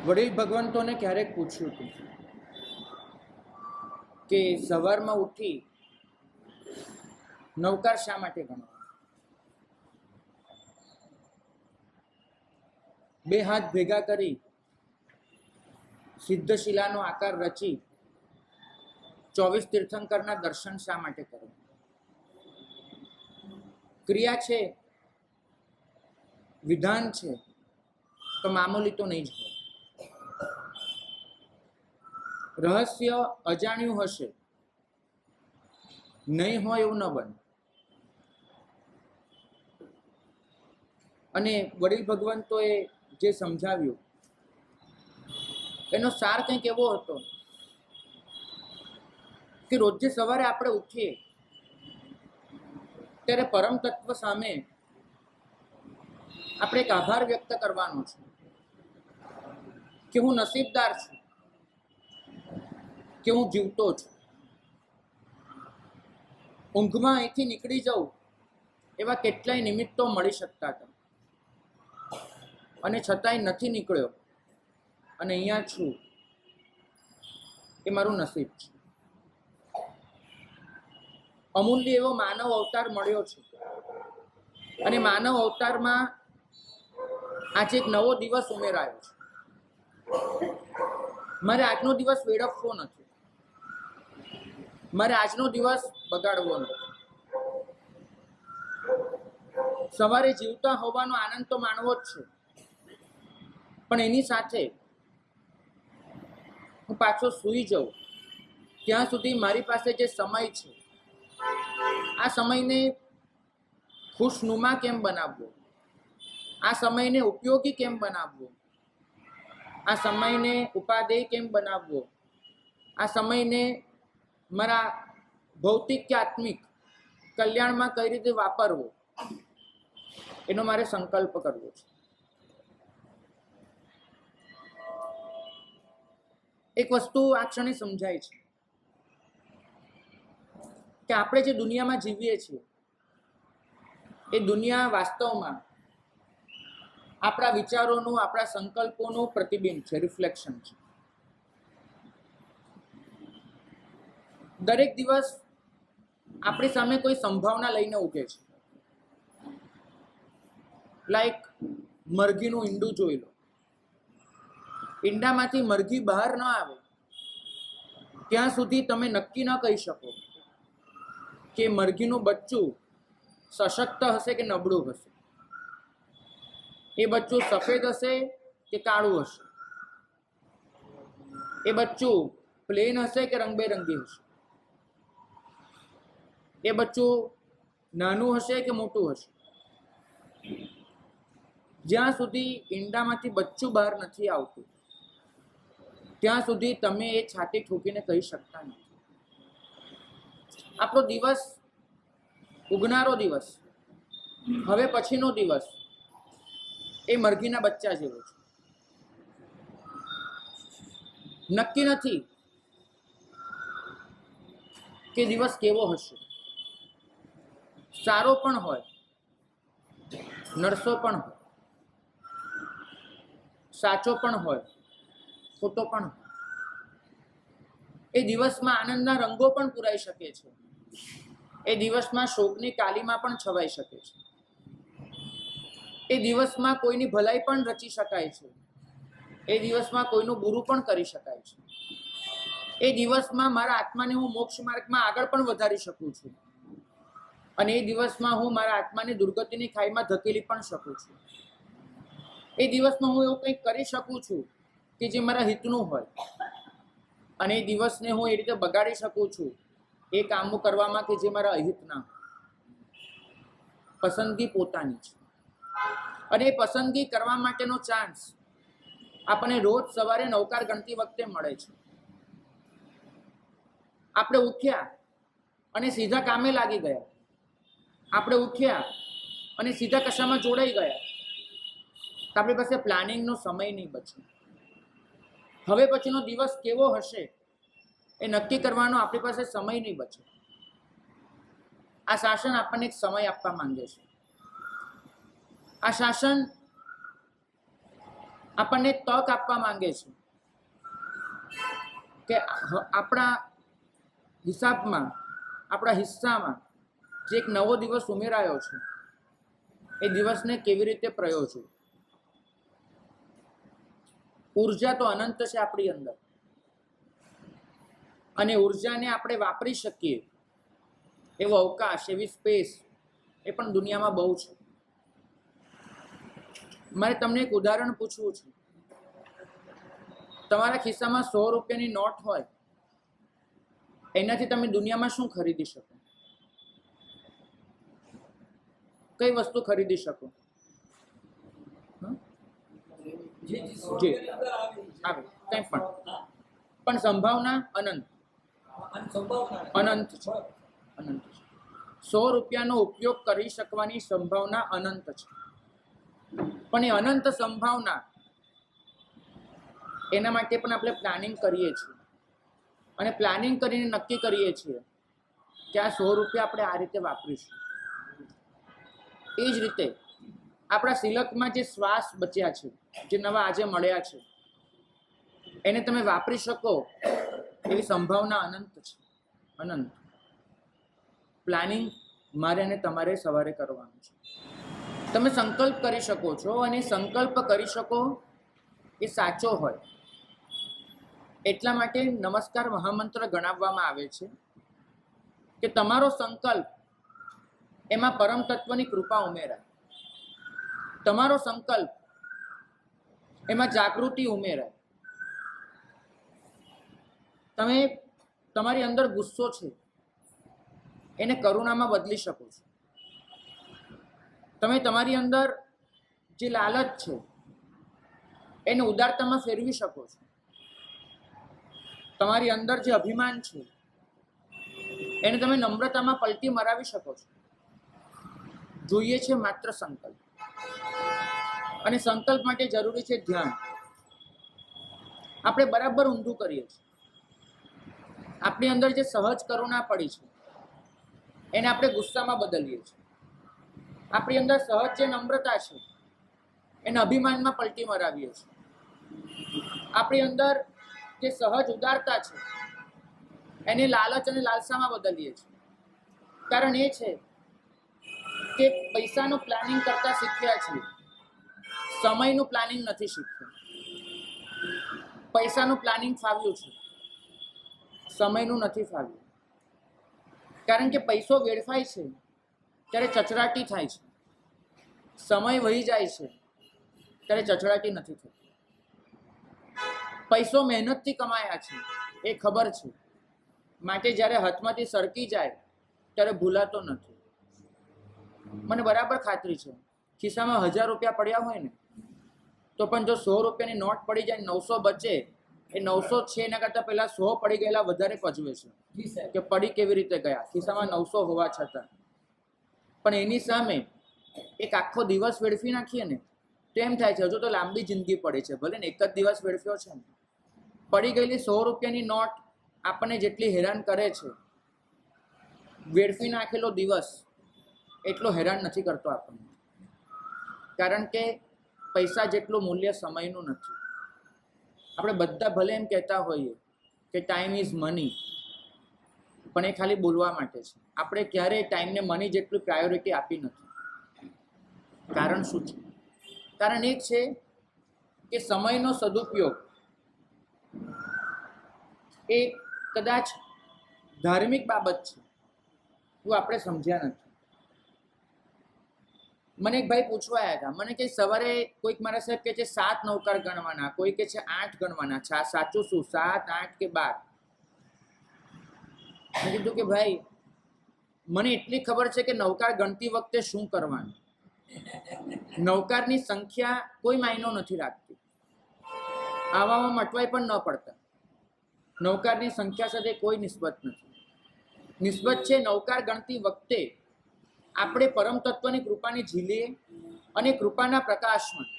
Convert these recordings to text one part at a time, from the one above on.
વડીલ ભગવંતોને ક્યારેક પૂછ્યું હતું કે સવારમાં ઉઠી નવકાર શા માટે ગણવા? બે હાથ ભેગા કરી સિદ્ધશિલાનો આકાર રચી 24 તીર્થંકરના દર્શન શા માટે કરો? ક્રિયા છે, વિધાન છે, તો મામૂલી તો નહીં જ હોય. રહસ્ય અજાણ્યું હશે, નહીં હોય એવું ન બને. અને વડીલ ભગવંતોએ જે સમજાવ્યું એનો સાર કંઈક એવો હતો કે રોજે સવારે આપણે ઉઠીએ ત્યારે પરમ તત્વ સામે આપણે એક આભાર વ્યક્ત કરવાનો છે કે હું નસીબદાર છું કે હું જીવતો છું. ઊંઘમાં અહીંથી નીકળી જાઉં એવા કેટલાય નિમિત્તો મળી શકતા હતા, અને છતાંય નથી નીકળ્યો અને અહીંયા છું. એ મારું નસીબ છે. અમૂલ્ય એવો માનવ અવતાર મળ્યો છે, અને માનવ અવતારમાં આજે એક નવો દિવસ ઉમેરાયો છે. મારે આજનો દિવસ વેડફવો નથી, મારે આજનો દિવસ બગાડવો નથી. સવારે જીવતા હોવાનો આનંદ તો માણવો જ છે, પણ એની સાથે હું પાછો સૂઈ જાઉં ત્યાં સુધી મારી પાસે જે સમય છે, આ સમયને ખુશનુમા કેમ બનાવવો, આ સમયને ઉપયોગી કેમ બનાવવો, આ સમયને ઉપાદેય કેમ બનાવવો, આ સમયને મારા ભૌતિક કે આત્મિક કલ્યાણમાં કઈ રીતે વાપરવો, એનો મારે સંકલ્પ કરવો છે. એક વસ્તુ આ ક્ષણે સમજાય છે કે આપણે જે દુનિયામાં જીવીએ છીએ એ દુનિયા વાસ્તવમાં આપણા વિચારોનું, આપણા સંકલ્પોનું પ્રતિબિંબ છે, રિફ્લેક્શન છે. દરેક દિવસ આપણી સામે કોઈ સંભાવના લઈને ઉભે છે. લાઈક મરઘીનું ઈંડું જોઈ લો. ઈંડામાંથી મરઘી બહાર ન આવે ત્યાં સુધી તમે નક્કી ન કહી શકો કે મરઘીનું બચ્ચું સશક્ત હશે કે નબળું હશે, એ બચ્ચું સફેદ હશે કે કાળું હશે, એ બચ્ચું પ્લેન હશે કે રંગબેરંગી હશે, એ બચ્ચું નાનું હશે કે મોટું હશે. જ્યાં સુધી ઈંડામાંથી બચ્ચું બહાર નથી આવતું ત્યાં સુધી તમે એ છાતી ઠોકીને કહી શકતા નથી. આપણો દિવસ, ઉગનારો દિવસ, હવે પછીનો દિવસ એ મરઘીના બચ્ચા જેવો છે. નક્કી નથી કે દિવસ કેવો હશે. સારો પણ હોય, નરસો પણ હોય, સાચો પણ હોય, ખોટો પણ હોય. એ દિવસમાં આનંદના રંગો પણ પુરાઈ શકે છે, એ દિવસમાં શોકની કાલીમાં પણ છવાઈ શકે છે, એ દિવસમાં કોઈની ભલાઈ પણ રચી શકાય છે, એ દિવસમાં કોઈનું બુરું પણ કરી શકાય છે. એ દિવસમાં મારા આત્માને હું મોક્ષ માર્ગમાં આગળ પણ વધારી શકું છું, અને એ દિવસમાં હું મારા આત્માને દુર્ગતિની ખાઈમાં ધકેલી પણ શકું છું. એ દિવસમાં હું એવું કંઈક કરી શકું છું કે જે મારા હિતનું હોય, અને એ દિવસને હું એ રીતે બગાડી શકું છું એ કામો કરવામાં કે જે મારા અહિતના હોય. પસંદગી પોતાની છે, અને એ પસંદગી કરવા માટેનો ચાન્સ આપણને રોજ સવારે નવકાર ગણતી વખતે મળે છે. આપણે ઉઠ્યા અને સીધા કામે લાગી ગયા, આપણે ઉઠ્યા અને સીધા કશામાં જોડાઈ ગયા, તો આપણી પાસે પ્લાનિંગનો સમય નહીં બચે. હવે પછીનો દિવસ કેવો હશે એ નક્કી કરવાનો આપણી પાસે સમય નહીં બચે. આ શાસન આપણને એક સમય આપવા માંગે છે. આ શાસન આપણને તક આપવા માંગે છે કે આપણા હિસાબમાં, આપણા હિસ્સામાં જે એક નવો દિવસ ઉમેરાયો છે એ દિવસને કેવી રીતે પ્રયોજવું. ઉર્જા તો અનંત છે આપણી અંદર, અને ઉર્જાને આપણે વાપરી શકીએ એવો અવકાશ, એવી સ્પેસ એ પણ દુનિયામાં બહુ છે. મારે તમને એક ઉદાહરણ પૂછવું છે. તમારા ખિસ્સામાં 100 રૂપિયાની નોટ હોય, એનાથી તમે દુનિયામાં શું ખરીદી શકો? કઈ વસ્તુ ખરીદી શકો? આવે કંઈ પણ સંભાવના અનંત અનંત છે. અનંત છે. 100 રૂપિયાનો ઉપયોગ કરી શકવાની સંભાવના અનંત છે. પણ એ અનંત સંભાવના, એના માટે પણ આપણે પ્લાનિંગ કરીએ છીએ, અને પ્લાનિંગ કરીને નક્કી કરીએ છીએ કે આ 100 રૂપિયા આપણે આ રીતે વાપરીશું. એ જ રીતે આપણા સિલકમાં જે શ્વાસ બચ્યા છે, જે નવા આજે મળ્યા છે, એને તમે વાપરી શકો એવી સંભાવના અનંત છે. અનંત. પ્લાનિંગ મારે અને તમારે સવારે કરવાનું છે. તમે સંકલ્પ કરી શકો છો, અને સંકલ્પ કરી શકો એ સાચો હોય એટલા માટે નમસ્કાર મહામંત્ર ગણાવવામાં આવે છે કે તમારો સંકલ્પ એમાં પરમ તત્વની કૃપા ઉમેરાય, તમારો સંકલ્પ એમાં જાગૃતિ ઉમેરાય. તમે તમારી અંદર ગુસ્સો છે એને કરુણામાં બદલી શકો છો. તમે તમારી અંદર જે લાલચ છે એને ઉદારતામાં ફેરવી શકો છો. તમારી અંદર જે અભિમાન છે એને તમે નમ્રતામાં પલટી મરાવી શકો છો. જોઈએ છે માત્ર સંકલ્પ, અને સંકલ્પ માટે જરૂરી છે ધ્યાન. આપણે બરાબર ઊંધું કરીએ છીએ. આપણી અંદર જે સહજ કરુણા પડી છે એને આપણે ગુસ્સામાં બદલીએ છીએ. આપણી અંદર સહજ જે નમ્રતા છે એને અભિમાનમાં પલટી મરાવીએ છીએ. આપણી અંદર જે સહજ ઉદારતા છે એને લાલચ અને લાલસામાં બદલીએ છીએ. કારણ એ છે કે પૈસાનું પ્લાનિંગ કરતા શીખ્યા છીએ, સમયનું પ્લાનિંગ નથી શીખ્યું. પૈસાનું પ્લાનિંગ ફાવ્યું છે, સમયનું નથી ફાવ્યું. કારણ કે પૈસો વેડફાય છે ત્યારે ચચરાટી થાય છે, સમય વહી જાય છે ત્યારે ચચરાટી નથી થતી. પૈસો મહેનતથી કમાયા છે એ ખબર છે, માટે જ્યારે હાથમાંથી સરકી જાય ત્યારે ભૂલાતો નથી. મને બરાબર ખાતરી છે, ખિસ્સામાં 1000 રૂપિયા પડ્યા હોય ને તો પણ જો 100 રૂપિયાની નોટ પડી જાય, 900 બચે, એ 900 છે એના કરતાં પહેલા 100 પડી ગયેલા વધારે પજવે છે કે પડી કેવી રીતે ગયા, ખિસ્સામાં 900 હોવા છતાં. પણ એની સામે એક આખો દિવસ વેડફી નાખીએ ને તો એમ થાય છે હજુ તો લાંબી જિંદગી પડી છે, ભલે ને એક જ દિવસ વેડફ્યો છે ને. પડી ગયેલી 100 રૂપિયાની નોટ આપણને જેટલી હેરાન કરે છે, વેડફી નાખેલો દિવસ એટલો હેરાન નથી કરતો આપણને. કારણ કે પૈસા જેટલું મૂલ્ય સમયનું નથી. આપણે બધા ભલે એમ કહેતા હોઈએ કે ટાઈમ ઇઝ મની, પણ એ ખાલી બોલવા માટે છે. આપણે ક્યારેય ટાઈમને મની જેટલું પ્રાયોરિટી આપી નથી. કારણ શું છે? કારણ એક છે કે સમયનો સદુપયોગ એ કદાચ ધાર્મિક બાબત છે એવું આપણે સમજ્યા નથી. મને એક ભાઈ પૂછવા આવ્યા હતા, મને કે સવારે કોઈક મારા સાહેબ કે છે 7 નવકાર ગણવાના, કોઈ કે છે 8 ગણવાના, સાચું શું 7, 8 કે 12? મેં કીધું કે ભાઈ મને એટલી ખબર છે કે નવકાર ગણતી વખતે શું કરવાનું. નવકારની સંખ્યા કોઈ માયનો નથી રાખતી, આવામાં મટવાઈ પણ ન પડતા. નવકારની સંખ્યા સાથે કોઈ નિસ્બત નથી. નિસ્બત છે નવકાર ગણતી વખતે આપણે પરમ તત્વની કૃપાને ઝીલીએ અને કૃપાના પ્રકાશમાં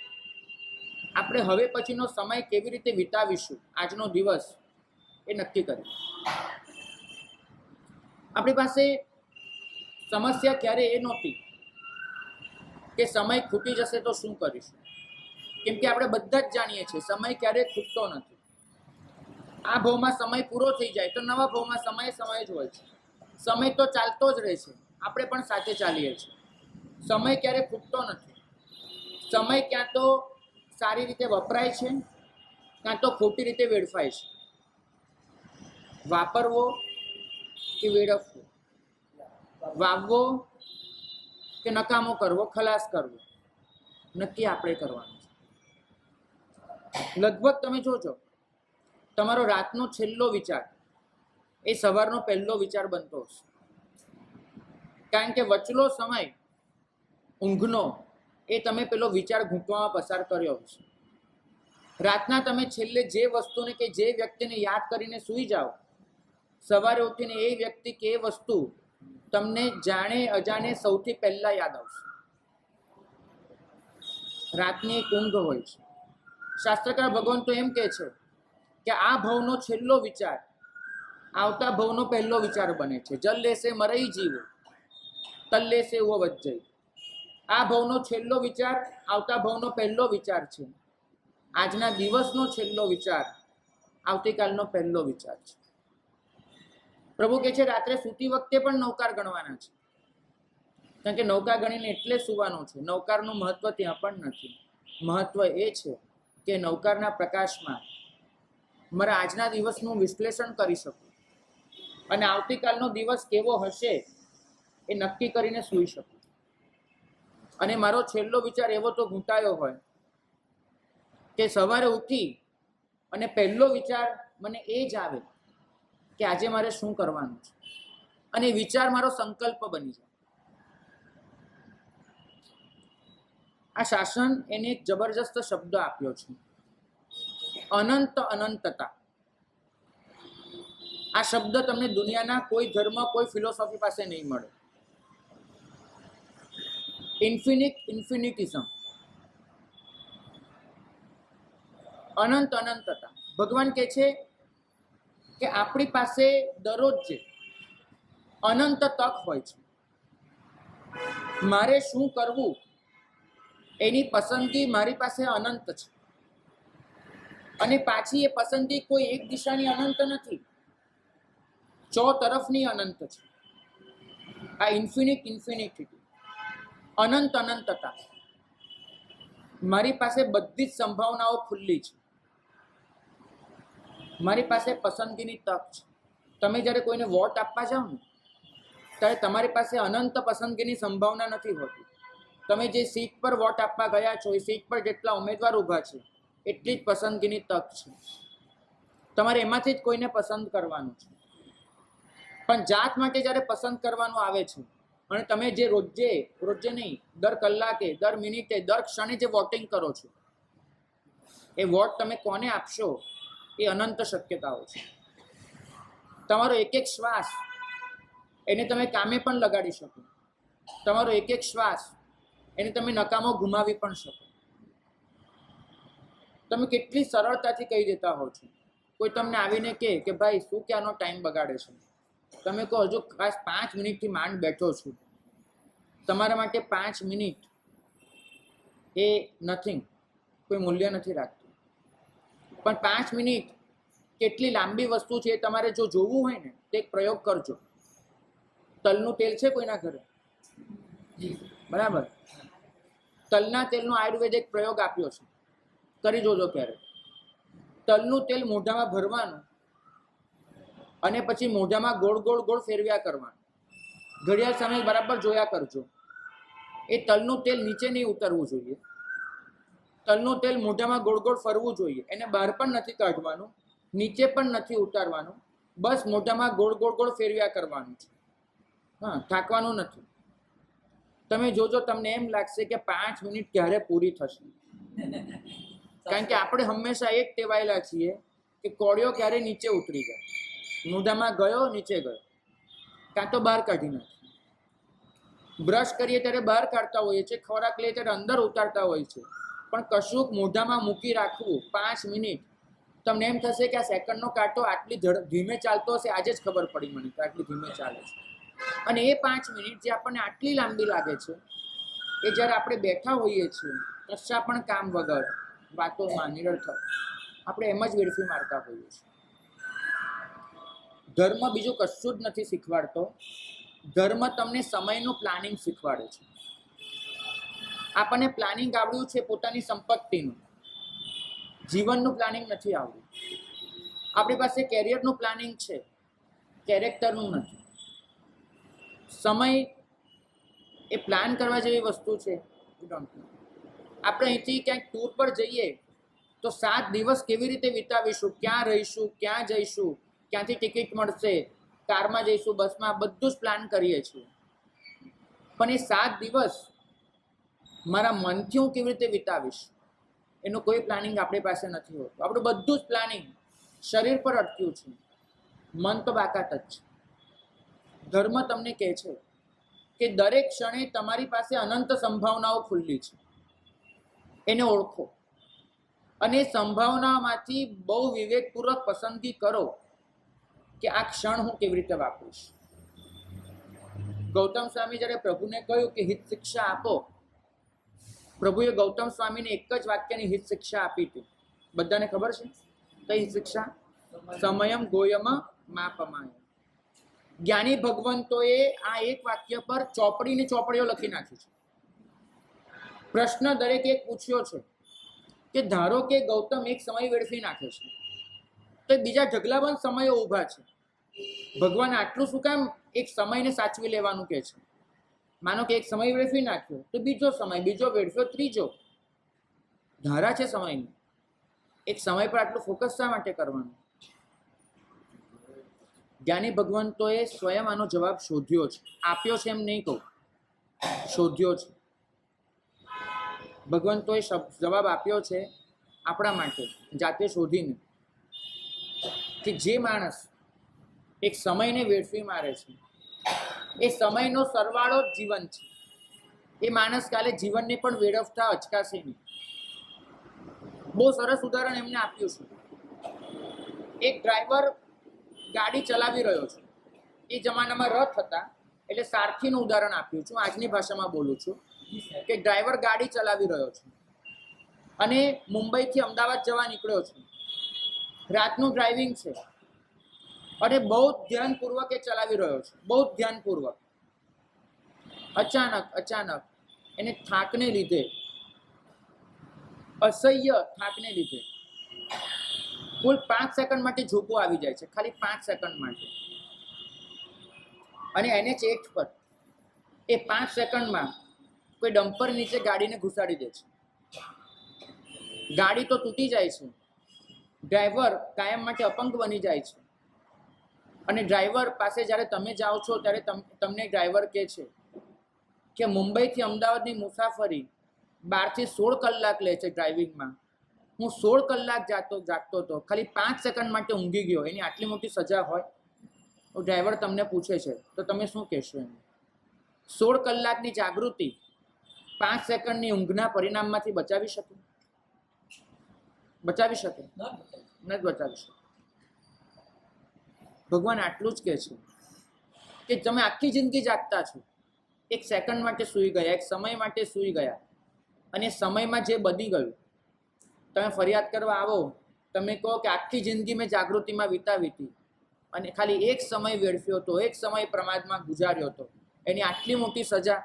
આપણે હવે પછીનો સમય કેવી રીતે વિતાવીશું, આજનો દિવસ એ નક્કી કરીએ. આપણી પાસે સમસ્યા ક્યારે એ નહોતી કે સમય ખૂટી જશે તો શું કરીશું. કેમ કે આપણે બધા જ જાણીએ છીએ સમય ક્યારેય ખૂટતો નથી. આ ભાવમાં સમય પૂરો થઈ જાય તો નવા ભાવમાં સમય જ હોય છે. સમય તો ચાલતો જ રહે છે, આપણે પણ સાથે ચાલીએ છીએ. સમય ક્યારેય ખૂટતો નથી. સમય ક્યાં તો સારી રીતે વપરાય છે, કાં તો ખોટી રીતે વેડફાય છે. વાપરવો કે વેડફવો, વાવવો કે નકામો કરવો, ખલાસ કરવો, નક્કી આપણે કરવાનું છે. લગભગ તમે જોજો, તમારો રાતનો છેલ્લો વિચાર એ સવારનો પહેલો વિચાર બનતો હશે. કારણ કે વચલો સમય ઊંઘનો એ તમે પેલો વિચાર ઘૂંટવામાં પસાર કર્યો હશે. રાતના તમે છેલ્લે જે વસ્તુને કે જે વ્યક્તિને યાદ કરીને સૂઈ જાઓ, સવારે ઉઠીને એ વ્યક્તિ કે એ વસ્તુ તમને જાણે અજાણે સૌથી પહેલા યાદ આવશે. રાતની એક ઊંઘ હોય છે. શાસ્ત્રકાર ભગવાન તો એમ કહે છે કે આ ભવનો છેલ્લો વિચાર આવતા ભવનો પહેલો વિચાર બને છે. જલ લેશે મરઈ જીવો, તલ લેશે એવો વજ્જય. આ ભવનો છેલ્લો વિચાર આવતા ભવનો પહેલો વિચાર છે. આજના દિવસનો છેલ્લો વિચાર આવતીકાલનો પહેલો વિચાર છે. પ્રભુ કહે છે રાત્રે સૂતી વખતે પણ નૌકાર ગણવાના છે. કારણ કે નૌકા ગણીને એટલે સુવાનું છે. નૌકારનું મહત્વ ત્યાં પણ નથી. મહત્વ એ છે કે નૌકારના પ્રકાશમાં મારા આજના દિવસનું વિશ્લેષણ કરી શકું અને આવતીકાલનો દિવસ કેવો હશે એ નક્કી કરીને સૂઈ શકું. અને મારો છેલ્લો વિચાર એવો તો ઘૂંટાયો હોય કે સવારે ઉઠી અને પહેલો વિચાર મને એ જ આવે કે આજે મારે શું કરવાનું છે, અને વિચાર મારો સંકલ્પ બની જાય. આ શાસન એને એક જબરજસ્ત શબ્દ આપ્યો છે, અનંત અનંતતા. આ શબ્દ તમને દુનિયાના કોઈ ધર્મ, કોઈ ફિલોસોફી પાસે નહીં મળે. ઇન્ફિનિટિઝમ, અનંત અનંતતા. ભગવાન કહે છે કે આપણી પાસે દરરોજ જે અનંત તક હોય છે, મારે શું કરવું એની પસંદગી મારી પાસે અનંત છે. અને પાછી એ પસંદગી કોઈ એક દિશાની અનંત નથી, તરફની અનંત છે. આ ઇન્ફિનિટી, અનંત અનંતતા. મારી પાસે બધી જ સંભાવનાઓ ખુલ્લી છે. મારી પાસે પસંદગીની તક છે. તમે જ્યારે કોઈને વોટ આપવા જાઓ ને ત્યારે તમારી પાસે અનંત પસંદગીની સંભાવના નથી હોતી. તમે જે સીટ પર વોટ આપવા ગયા છો એ સીટ પર જેટલા ઉમેદવાર ઊભા છે એટલી જ પસંદગીની તક છે. તમારે એમાંથી જ કોઈને પસંદ કરવાનું છે. પણ જાત માટે જ્યારે પસંદ કરવાનું આવે છે અને તમે જે રોજે નહીં, દર કલાકે, દર મિનિટે, દર ક્ષણે જે વોટિંગ કરો છો, એ વોટ તમે કોને આપશો એ અનંત શક્યતાઓ છે. તમારો એક એક શ્વાસ એને તમે કામે પણ લગાડી શકો. તમારો એક એક શ્વાસ એને તમે નકામો ગુમાવી પણ શકો. તમે કેટલી સરળતાથી કહી દેતા હો છો. કોઈ તમને આવીને કહે કે ભાઈ શું ક્યાંનો ટાઈમ બગાડે છે, તમે કહો હજુ ખાસ 5 મિનિટથી માંડ બેઠો છું. તમારા માટે 5 મિનિટ એ નથિંગ, કોઈ મૂલ્ય નથી રાખતું. પણ 5 મિનિટ કેટલી લાંબી વસ્તુ છે એ તમારે જો જોવું હોય ને તો એક પ્રયોગ કરજો. તલનું તેલ છે કોઈના ઘરે? બરાબર. તલના તેલનો આયુર્વેદિક પ્રયોગ આપ્યો છે, કરી જોજો ક્યારે. તલનું તેલ મોઢામાં ભરવાનું અને પછી મોઢામાં ગોળ ગોળ ગોળ ફેરવ્યા કરવાનું. ઘડિયાળ સામે બરાબર જોયા કરજો. એ તલનું તેલ નીચે નહીં ઉતરવું જોઈએ. તલનું તેલ મોઢામાં ગોળ ગોળ ફરવું જોઈએ. એને બહાર પણ નથી કાઢવાનું, નીચે પણ નથી ઉતારવાનું, બસ મોઢામાં ગોળ ગોળ ગોળ ફેરવ્યા કરવાનું છે. હા, થાકવાનું નથી. તમે જોજો, તમને એમ લાગશે કે 5 મિનિટ ક્યારે પૂરી થશે. કારણ કે આપણે હંમેશા એક ટેવાયેલા છીએ કે કોળિયો ક્યારે નીચે ઉતરી જાય. મોઢામાં ગયો, નીચે ગયો, કાં તો બહાર કાઢી નાખે. બ્રશ કરીએ ત્યારે બહાર કાઢતા હોઈએ છીએ, ખોરાક લઈએ ત્યારે અંદર ઉતારતા હોય છે. પણ કશુંક મોઢામાં મૂકી રાખવું 5 મિનિટ, તમને એમ થશે કે આ સેકન્ડનો કાંટો આટલી ધીમે ચાલતો હશે. આજે જ ખબર પડી મને કે આટલી ધીમે ચાલે છે. અને એ 5 મિનિટ જે આપણને આટલી લાંબી લાગે છે, એ જ્યારે આપણે બેઠા હોઈએ છીએ કશા પણ કામ વગર, વાતોમાં નિરર્થક આપણે એમ જ વેડફી મારતા હોઈએ છીએ. ધર્મ બીજું કશું જ નથી શીખવાડતો. ધર્મ તમને સમયનું પ્લાનિંગ શીખવાડે છે. આપણને પ્લાનિંગ આવડ્યું છે પોતાની સંપત્તિનું, જીવનનું પ્લાનિંગ નથી આવડ્યું. આપણી પાસે કેરિયરનું પ્લાનિંગ છે, કેરેક્ટરનું નથી. સમય એ પ્લાન કરવા જેવી વસ્તુ છે. આપણે અહીંથી ક્યાંક ટૂર પર જઈએ તો 7 દિવસ કેવી રીતે વિતાવીશું, ક્યાં રહીશું, ક્યાં જઈશું, ક્યાંથી ટિકિટ મળશે, કારમાં જઈશું, બસમાં, બધું જ પ્લાન કરીએ છીએ. પણ એ 7 દિવસ મારા મનથી હું કેવી રીતે વિતાવીશ એનું કોઈ પ્લાનિંગ આપણી પાસે નથી હોતું. આપણું બધું જ પ્લાનિંગ શરીર પર અટક્યું છે, મન તો બાકાત જ છે. ધર્મ તમને કહે છે કે દરેક ક્ષણે તમારી પાસે અનંત સંભાવનાઓ ખુલ્લી છે, એને ઓળખો અને સંભાવનામાંથી બહુ વિવેકપૂર્વક પસંદગી કરો કે આ ક્ષણ હું કેવી રીતે વાપરીશ. ગૌતમ સ્વામી જ્યારે પ્રભુને કહ્યું કે હિત શિક્ષા આપો, પ્રભુએ ગૌતમ સ્વામીને એક જ વાક્યની હિત શિક્ષા આપી હતી. બધાને ખબર છે કઈ હિત શિક્ષા? સમયમ ગોયમ માપમાય. જ્ઞાની ભગવંતોએ આ એક વાક્ય પર ચોપડીની ચોપડીઓ લખી નાખી છે. પ્રશ્ન દરેક એક પૂછ્યો છે કે ધારો કે ગૌતમ એક સમય વેડફી નાખે છે તો બીજા ઢગલાબંધ સમયો ઊભા છે, ભગવાન આટલું શું કામ એક સમયને સાચવી લેવાનું કે છે? માનો કે એક સમય વેડફી નાખ્યો તો બીજો સમય, બીજો વેડફ્યો ત્રીજો. ધારા છે સમયની, એક સમય પર આટલું ફોકસ શા માટે કરવાનું? જ્ઞાની ભગવંતોએ સ્વયં આનો જવાબ શોધ્યો છે, આપ્યો છે એમ નહીં કહું, શોધ્યો છે. ભગવંતોએ જવાબ આપ્યો છે આપણા માટે જાતે શોધીને કે જે માણસ એક સમયને વેડફી મારે છે એ સમયનો સરવાળો જ જીવન છે. એ માણસ કાલે જીવનને પણ વેડફતા અચકાશે નહીં. બહુ સરસ ઉદાહરણ એમને આપ્યું છે. એક ડ્રાઈવર ગાડી ચલાવી રહ્યો છે. એ જમાનામાં રથ હતા એટલે સારથીનું ઉદાહરણ આપ્યું છું, આજની ભાષામાં બોલું છું કે ડ્રાઈવર ગાડી ચલાવી રહ્યો છે અને મુંબઈથી અમદાવાદ જવા નીકળ્યો છે. રાતનું ડ્રાઇવિંગ છે અને બહુ ધ્યાનપૂર્વક એ ચલાવી રહ્યો છે, બહુ ધ્યાનપૂર્વક. અચાનક એને થાકને લીધે, અસહ્ય થાકને લીધે કુલ 5 સેકન્ડ માટે ઝોપો આવી જાય છે, ખાલી 5 સેકન્ડ માટે. અને NH8 પર એ 5 સેકન્ડમાં કોઈ ડમ્પર નીચે ગાડીને ઘુસાડી દે છે. ગાડી તો તૂટી જાય છે, ડ્રાઈવર કાયમ માટે અપંગ બની જાય છે. અને ડ્રાઈવર પાસે જ્યારે તમે જાઓ છો ત્યારે તમને ડ્રાઈવર કહે છે કે મુંબઈથી અમદાવાદની મુસાફરી 12 થી 16 કલાક લે છે ડ્રાઇવિંગમાં. હું 16 કલાક જાગતો હતો, ખાલી 5 સેકન્ડ માટે ઊંઘી ગયો, એની આટલી મોટી સજા હોય? તો ડ્રાઈવર તમને પૂછે છે તો તમે શું કહેશો એને? 16 કલાકની જાગૃતિ 5 સેકન્ડની ઊંઘના પરિણામમાંથી બચાવી શકે? બચાવી શકે? નથી બચાવી શકે. ભગવાન આટલું જ કહે છે કે તમે આખી જિંદગી જાગતા છો, એક સેકન્ડ માટે સૂઈ ગયા, એક સમય માટે સૂઈ ગયા, અને સમયમાં જે બની ગયું તમે ફરિયાદ કરવા આવો, તમે કહો કે આખી જિંદગી મેં જાગૃતિમાં વિતાવી હતી અને ખાલી એક સમય વેડફ્યો હતો, એક સમય પ્રમાદમાં ગુજાર્યો હતો, એની આટલી મોટી સજા.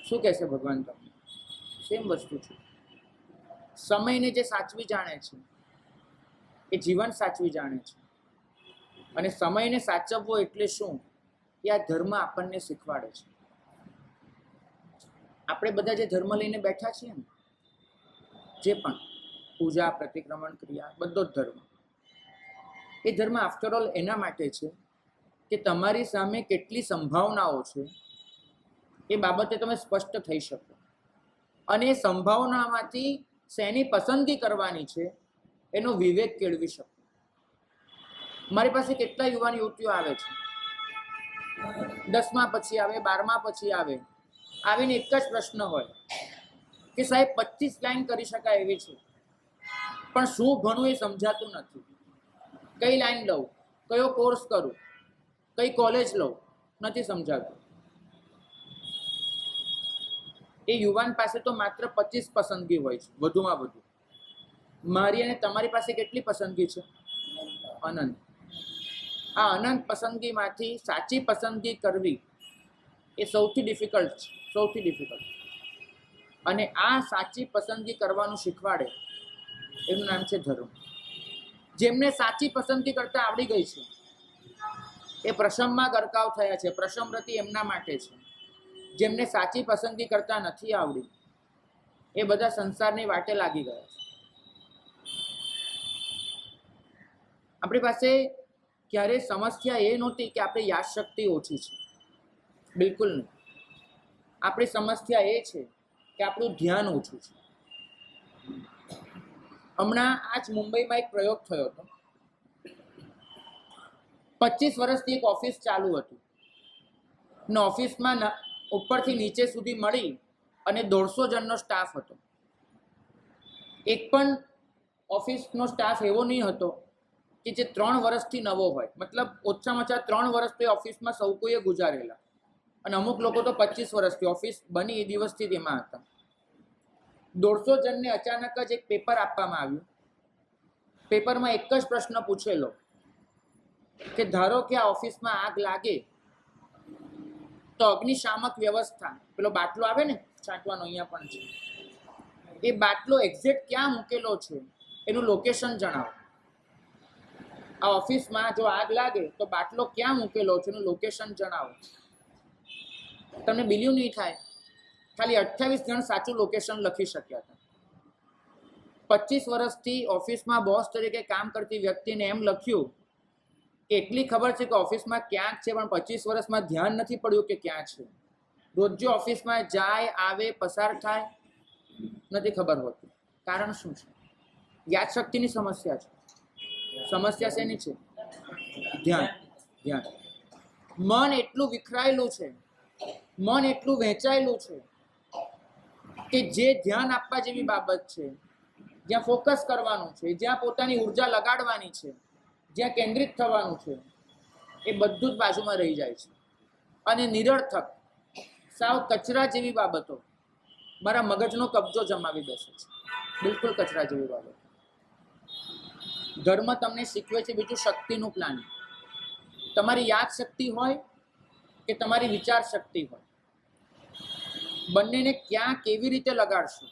શું કહેશે ભગવાન તમને? સેમ વસ્તુ છે. સમયને જે સાચવી જાણે છે એ જીવન સાચવી જાણે છે. અને સમયને સાચવવો એટલે શું એ આ ધર્મ આપણને શીખવાડે છે. આપણે બધા જે ધર્મ લઈને બેઠા છીએ ને, જે પણ પૂજા, પ્રતિક્રમણ, ક્રિયા, બધો જ ધર્મ, એ ધર્મ આફ્ટર ઓલ એના માટે છે કે તમારી સામે કેટલી સંભાવનાઓ છે એ બાબતે તમે સ્પષ્ટ થઈ શકો અને એ સંભાવનામાંથી શેની પસંદગી કરવાની છે એનો વિવેક કેળવી શકો. મારી પાસે કેટલા યુવાન યુવતીઓ આવે છે, 10મા પછી આવે, 12મા પછી આવે, આવીને એક જ પ્રશ્ન હોય કે સાહેબ 25 લાઈન કરી શકાય એવી છે, પણ શું ભણવું એ સમજાતું નથી. કઈ લાઈન લઉં, કયો કોર્સ કરું, કઈ કોલેજ લઉં, નથી સમજાતું. એ યુવાન પાસે તો માત્ર 25 પસંદગી હોય છે, વધુમાં વધુ. મારી અને તમારી પાસે કેટલી પસંદગી છે? અનંત. આ અનંત પસંદગીમાંથી સાચી પસંદગી કરવી એ સૌથી ડિફિકલ્ટ છે, સૌથી ડિફિકલ્ટ. અને આ સાચી પસંદગી કરવાનું શીખવાડે એનું નામ છે ધર્મ. જેમને સાચી પસંદગી કરતા આવડી ગઈ છે એ પ્રશમમાં ગરકાવ થયા છે. પ્રશમરતિ એમના માટે છે. જેમને સાચી પસંદગી કરતા નથી આવડી એ બધા સંસારની વાટે લાગી ગયા છે. આપણી પાસે ક્યારેય સમસ્યા એ નહોતી કે આપણી યાદશક્તિ ઓછી છે, બિલકુલ નહીં. આપણી સમસ્યા એ છે કે આપણું ધ્યાન ઓછું છે. હમણાં આજ મુંબઈમાં એક પ્રયોગ થયો હતો. 25 વર્ષથી એક ઓફિસ ચાલુ હતી ને ઓફિસમાં ઉપરથી નીચે સુધી મળી અને 150 જણનો સ્ટાફ હતો. એક પણ ઓફિસનો સ્ટાફ એવો નહીં હતો કે જે 3 વર્ષથી નવો હોય. મતલબ ઓછામાં ઓછા 3 વર્ષ તો ઓફિસમાં સૌ કોઈએ ગુજારેલા, અને અમુક લોકો તો 25 વર્ષથી ઓફિસ બની એ દિવસથી જ એમાં હતા. 150 જણને અચાનક જ એક પેપર આપવામાં આવ્યું. પેપરમાં એક જ પ્રશ્ન પૂછેલો કે ધારો કે આ ઓફિસમાં આગ લાગે તો અગ્નિશામક વ્યવસ્થા, પેલો બાટલો આવે ને છાંટવાનો, અહીંયા પણ છે, એ બાટલો એક્ઝેક્ટ ક્યાં મૂકેલો છે એનું લોકેશન જણાવો. આ ઓફિસમાં જો આગ લાગે તો બાટલો ક્યાં મૂકેલો છે એનું લોકેશન જણાવો. તમને બિલીવ નહીં થાય, ખાલી 28 જણ સાચું લોકેશન લખી શક્યા હતા. 25 વર્ષથી ઓફિસમાં બોસ તરીકે કામ કરતી વ્યક્તિને એમ લખ્યું કે એટલી ખબર છે કે ઓફિસમાં ક્યાંક છે, પણ 25 વર્ષમાં ધ્યાન નથી પડ્યું કે ક્યાં છે. રોજ ઓફિસમાં જાય આવે પસાર થાય નથી ખબર હોતી. કારણ શું છે? યાદશક્તિની સમસ્યા છે. સમસ્યા શેની છે? ધ્યાન. ધ્યાન. મન એટલું વિખરાયેલું છે, મન એટલું વહેંચાયેલું છે કે જે ધ્યાન આપવા જેવી બાબત છે, જ્યાં ફોકસ કરવાનું છે, જ્યાં પોતાની ઉર્જા લગાડવાની છે, જ્યાં કેન્દ્રિત થવાનું છે, એ બધું જ બાજુમાં રહી જાય છે. અને નિરર્થક સાવ કચરા જેવી બાબતો મારા મગજનો કબજો જમાવી બેસે છે. બિલકુલ કચરા જેવી બાબત. ધર્મ તમને શીખવે છે બીજું શક્તિનું પ્લાનિંગ. તમારી યાદ શક્તિ હોય કે તમારી વિચાર શક્તિ હોય, બંનેને ક્યાં કેવી રીતે લગાડશો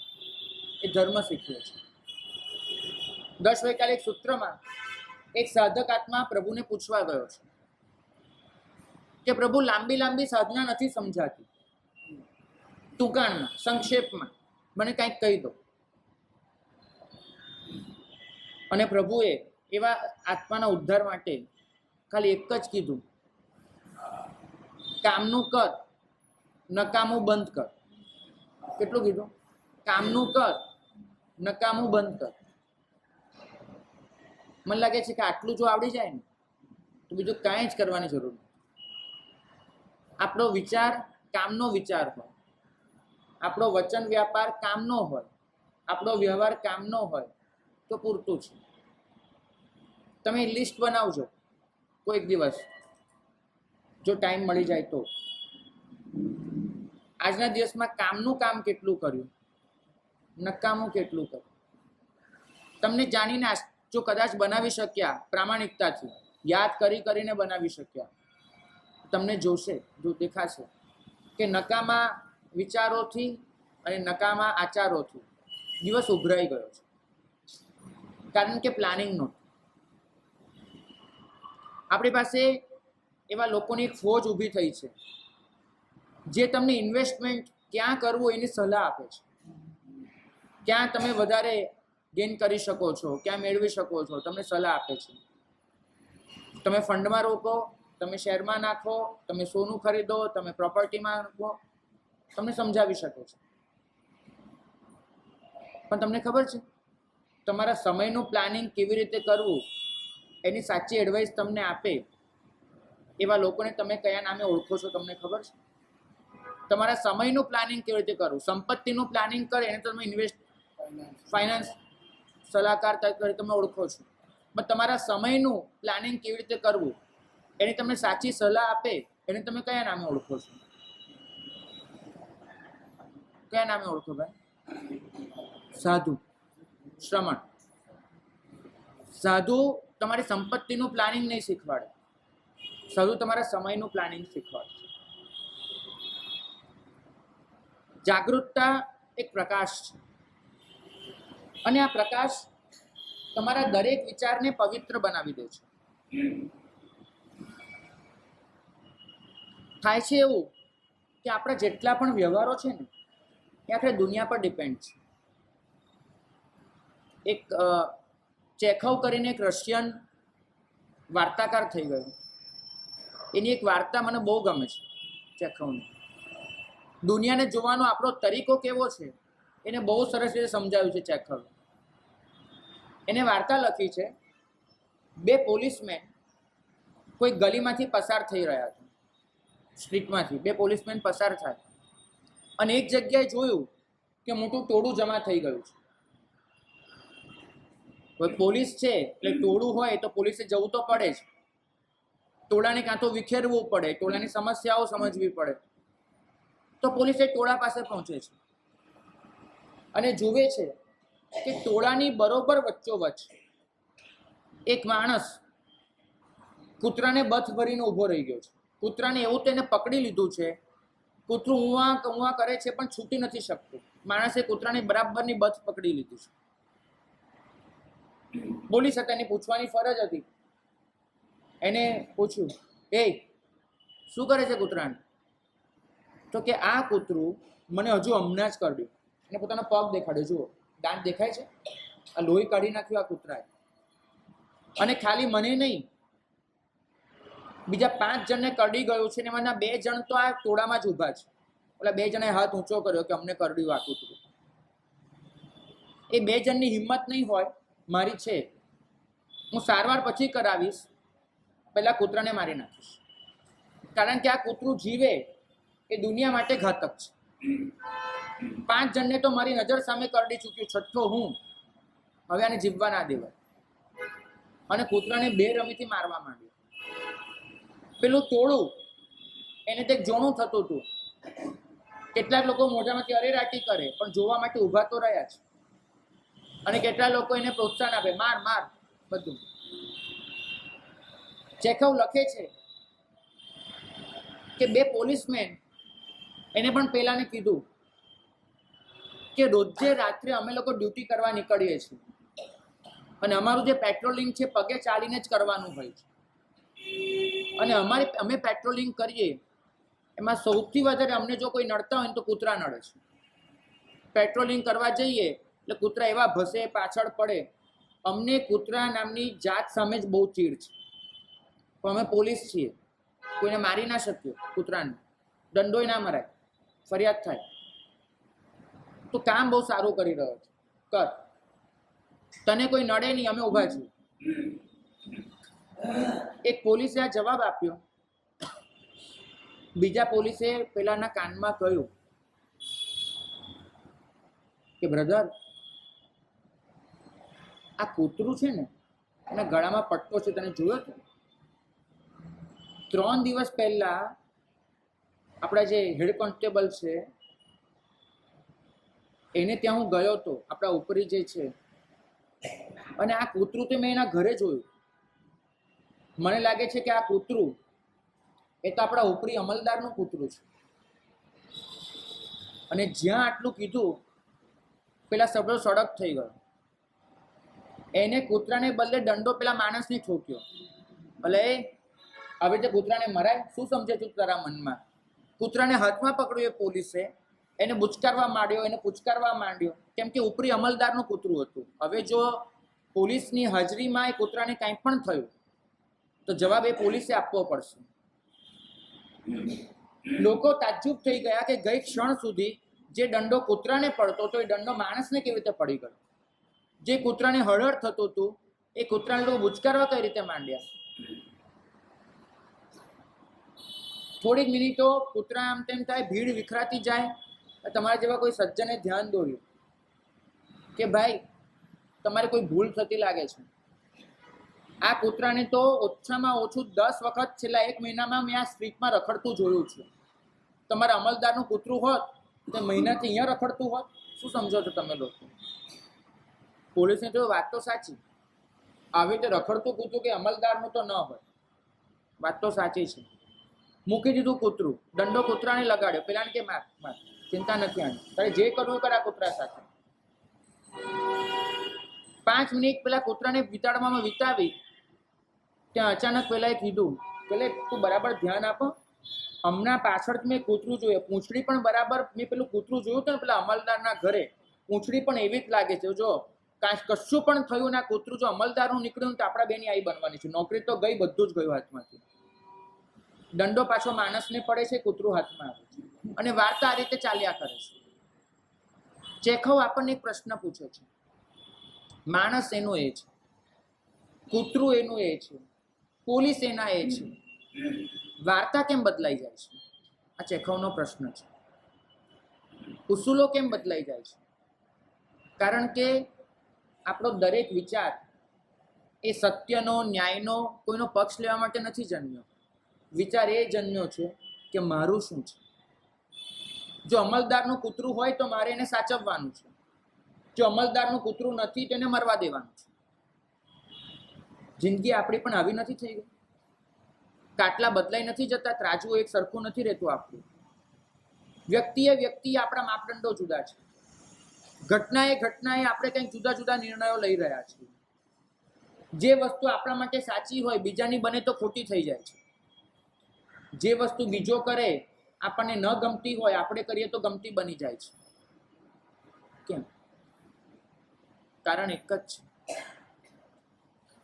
એ ધર્મ શીખવે છે. ગઈકાલે એક સૂત્રમાં એક સાધક આત્મા પ્રભુને પૂછવા ગયો છે કે પ્રભુ, લાંબી લાંબી સાધના નથી સમજાતી, ટૂંકાણમાં સંક્ષેપમાં મને કંઈક કહી દો. અને પ્રભુએ એવા આત્માના ઉદ્ધાર માટે ખાલી એક જ કીધું, કામનું કર, નકામું બંધ કર. કેટલું કીધું? કામનું કર, નકામું બંધ કર. મને લાગે છે કે આટલું જો આવડી જાય ને તો બીજું કાંઈ જ કરવાની જરૂર નથી. આપણો વિચાર કામનો વિચાર હોય, આપણો વચન વ્યાપાર કામનો હોય, આપણો વ્યવહાર કામનો હોય તો પૂરતું છે. તમે લિસ્ટ બનાવજો કોઈક દિવસ, જો ટાઈમ મળી જાય તો. આજના દિવસમાં કામનું કામ કેટલું કર્યું, નકામું કેટલું કર્યું. તમને જાણીને જો કદાચ બનાવી શક્યા પ્રામાણિકતાથી, યાદ કરી કરીને બનાવી શક્યા, તમને જોશે, જો દેખાશે કે નકામા વિચારોથી અને નકામા આચારોથી દિવસ ઉભરાઈ ગયો છે. કારણ કે પ્લાનિંગ નહોતું. આપણી પાસે એવા લોકોની એક ફોજ ઊભી થઈ છે જે તમને ઇન્વેસ્ટમેન્ટ ક્યાં કરવું એની સલાહ આપે છે. ક્યાં તમે વધારે ગેઇન કરી શકો છો, ક્યાં મેળવી શકો છો, તમને સલાહ આપે છે. તમે ફંડમાં રોકો, તમે શેરમાં નાખો, તમે સોનું ખરીદો, તમે પ્રોપર્ટીમાં નાખો, તમને સમજાવી શકે છે. પણ તમને ખબર છે તમારા સમયનું પ્લાનિંગ કેવી રીતે કરવું એની સાચી એડવાઇસ તમને આપે એવા લોકોને તમે કયા નામે ઓળખો છો તમને ખબર છે? તમારા સમયનું પ્લાનિંગ કેવી રીતે કરવું, સંપત્તિનું પ્લાનિંગ કરે એને તમે ફાઇનાન્સ સલાહકાર તરીકે તમે ઓળખો છો. પણ તમારા સમયનું પ્લાનિંગ કેવી રીતે કરવું એની તમને સાચી સલાહ આપે એને તમે કયા નામે ઓળખો છો? કયા નામે ઓળખો ભાઈ? સાધુ, શ્રમણ. સાધુ તમારી સંપત્તિનું પ્લાનિંગ નહીં શીખવાડે, સાધુ તમારા સમયનું પ્લાનિંગ શીખવાડે. જાગૃતતા એક પ્રકાશ છે અને આ પ્રકાશ તમારા દરેક વિચારને પવિત્ર બનાવી દે છે. થાય છે એવું કે આપણા જેટલા પણ વ્યવહારો છે ને એ આપણે દુનિયા પર ડિપેન્ડ છે. એક ચેખવ કરીને એક રશિયન વાર્તાકાર થઈ ગયો. એની એક વાર્તા મને બહુ ગમે છે ચેખવની. દુનિયાને જોવાનો આપણો તરીકો કેવો છે એને બહુ સરસ રીતે સમજાવ્યું છે ચેખવે. એને વાર્તા લખી છે, બે પોલીસમેન કોઈ ગલીમાંથી પસાર થઈ રહ્યા હતા, સ્ટ્રીટમાંથી બે પોલીસમેન પસાર થાય અને એક જગ્યાએ જોયું કે મોટું ટોળું જમા થઈ ગયું છે. કોઈ પોલીસ છે એટલે ટોળું હોય તો પોલીસે જવું તો પડે જ. ટોળાને કાં તો વિખેરવું પડે, ટોળાની સમસ્યાઓ સમજવી પડે. તો પોલીસે ટોળા પાસે પહોંચે છે અને જુએ છે કે ટોળાની બરોબર વચ્ચોવચ્ચ એક માણસ કૂતરાને બથ ભરીને ઊભો રહી ગયો છે. કૂતરાને એવું તેને પકડી લીધું છે, કૂતરું ઊંવા કરે છે પણ છૂટી નથી શકતું. માણસે કૂતરાની બરાબરની બથ પકડી લીધું છે. પોલીસ હતા, એની પૂછવાની ફરજ હતી. એને પૂછ્યું, એ શું કરે છે કૂતરાને? તો કે આ કૂતરું મને હજુ હમણાં જ કરડ્યું. એને પોતાનો પગ દેખાડ્યો, જુઓ દાંત દેખાય છે, આ લોહી કાઢી નાખ્યું આ કૂતરાએ. અને ખાલી મને નહીં, બીજા 5 જણને કરડી ગયું છે ને એમાંના 2 જણ તો આ ટોળામાં જ ઊભા છે. ઓલા 2 જણાએ હાથ ઊંચો કર્યો કે અમને કરડ્યું આ કૂતરું. એ 2 જણની હિંમત નહીં હોય, મારી છે. હું સારવાર પછી કરાવીશ, પહેલા કૂતરાને મારી નાખીશ. કારણ કે આ કૂતરું જીવે એ દુનિયા માટે ઘાતક છે. 5 જણને તો મારી નજર સામે કરડી ચૂક્યું, છઠ્ઠો હું. હવે આને જીવવા ના દેવાય. અને કૂતરાને બેરમીથી મારવા માંડ્યું. પેલું ટોળું એને તે જોણું થતું હતું. કેટલાક લોકો મોઢામાંથી અરેરાટી કરે પણ જોવા માટે ઊભા તો રહ્યા છે. અને કેટલા લોકો એને પ્રોત્સાહન આપે, માર માર બધું. ચેખવ લખે છે કે 2 પોલીસમેન એને પણ પેલાને કીધું કે રોજે રાત્રે અમે લોકો ડ્યુટી કરવા નીકળીએ છીએ અને અમારું જે પેટ્રોલિંગ છે પગે ચાલીને જ કરવાનું હોય છે. અને અમે પેટ્રોલિંગ કરીએ એમાં સૌથી વધારે અમને જો કોઈ નડતા હોય તો કૂતરા નડે છે. પેટ્રોલિંગ કરવા જઈએ એટલે કૂતરા એવા ભસે, પાછળ પડે. અમને કૂતરા નામની જાત સામે જ બહુ ચીડ છે. પણ અમે પોલીસ છીએ, કોઈને મારી ના શકીએ. કૂતરાને દંડોય ના મરાય, ફરિયાદ થાય. તો કામ બહુ સારું કરી રહ્યો છે, કર. તને કોઈ નડે નહીં, અમે ઊભા છીએ. એક પોલીસે આ જવાબ આપ્યો. બીજા પોલીસે પેલાના કાનમાં કહ્યું કે બ્રધર, આ કૂતરું છે ને એના ગળામાં પટ્ટો છે, તને જોયો તો? 3 દિવસ પહેલા આપણા જે હેડ કોન્સ્ટેબલ છે એને ત્યાં હું ગયો હતો, આપણા ઉપરી જે છે. અને આ કૂતરું તો મેં એના ઘરે જોયું. મને લાગે છે કે આ કૂતરું એ તો આપણા ઉપરી અમલદારનું કૂતરું છે. અને જ્યાં આટલું કીધું પેલા સબળો સડક થઈ ગયો. એને કૂતરાને બદલે દંડો પેલા માણસને ઠોક્યો. ભલે હવે તે કૂતરાને મરાય? શું સમજે તું તારા મનમાં? કૂતરાને હાથમાં પકડ્યો એ પોલીસે, એને પૂચકારવા માંડ્યો કેમ કે ઉપરી અમલદારનું કૂતરું હતું. હવે જો પોલીસની હાજરીમાં એ કૂતરાને કાંઈ પણ થયું તો જવાબ એ પોલીસે આપવો પડશે. લોકો તાજ્જુબ થઈ ગયા કે ગઈ ક્ષણ સુધી જે દંડો કૂતરાને પડતો હતો એ દંડો માણસને કેવી રીતે પડી ગયો. જે કૂતરાને હળહળ થતું હતું એ કૂતરાને લોકો પૂચકારવા કઈ રીતે માંડ્યા. થોડીક મિનિટો કૂતરા આમ તેમ થાય, ભીડ વિખરાતી જાય. તમારા જેવા કોઈ સજ્જને ધ્યાન દોર્યું કે ભાઈ તમારે કોઈ ભૂલ થતી લાગે છે. આ કૂતરાને તો ઓછામાં ઓછું 10 વખત છેલ્લા 1 મહિનામાં મેં આ સ્ટ્રીટમાં રખડતું જોયું છે. તમારા અમલદારનું કૂતરું હોત તો મહિનાથી અહીંયા રખડતું હોત. શું સમજો છો તમે લોકો? પોલીસની તો વાત તો સાચી. આવી રીતે રખડતું કૂતરું કે અમલદારનું તો ન હોય. વાત તો સાચી છે. મૂકી દીધું કૂતરું, દંડો કૂતરાને લગાડ્યો, પેલાને કે માર માર, ચિંતા નથી આની, તારે જે કરવું એ કર આ કૂતરા સાથે. 5 મિનિટ પેલા કૂતરાને વિતાડવામાં વિતાવી, ત્યાં અચાનક પેલાએ કીધું, પેલે તું બરાબર ધ્યાન આપો, હમણાં પાછળ મેં કૂતરું જોયું, પૂંછડી પણ બરાબર, મેં પેલું કૂતરું જોયું હતું ને પેલા અમલદારના ઘરે, પૂંછડી પણ એવી જ લાગે છે. જો કશું પણ થયું ના કૂતરું જો અમલદારનું નીકળ્યું તો આપણા બેની આઈ બનવાની છે. નોકરી તો ગઈ, બધું જ ગયું હાથમાંથી. દંડો પાછો માણસને પડે છે, કૂતરું હાથમાં આવે છે, અને વાર્તા આ રીતે ચાલ્યા કરે છે. ચેખવ આપણને એક પ્રશ્ન પૂછે છે, માણસ એનું એ છે, કૂતરું એનું એ છે, પોલીસ એના એ છે, વાર્તા કેમ બદલાઈ જાય છે? આ ચેખવનો પ્રશ્ન છે. ઉસૂલો કેમ બદલાઈ જાય છે? કારણ કે આપણો દરેક વિચાર એ સત્યનો, ન્યાયનો, કોઈનો પક્ષ લેવા માટે નથી જન્મ્યો. વિચાર એ જન્મ્યો છે કે મારું શું છે. જો અમલદારનું કૂતરું હોય તો મારે એને સાચવવાનું છે. જો અમલદારનું કૂતરું નથી તો એને મરવા દેવાનું છે. જિંદગી આપણી પણ આવી નથી થઈ ગઈ? કાટલા બદલાઈ નથી જતા? ત્રાજવું એક સરખું નથી રહેતું આપણું? વ્યક્તિએ આપણા માપદંડો જુદા છે. ઘટનાએ આપણે કંઈક જુદા જુદા નિર્ણયો લઈ રહ્યા છીએ. જે વસ્તુ આપણા માટે સાચી હોય બીજાની બને તો ખોટી થઈ જાય છે. જે વસ્તુ બીજો કરે આપણને ન ગમતી હોય આપણે કરીએ તો ગમતી બની જાય છે. કેમ? કારણ એક જ છે.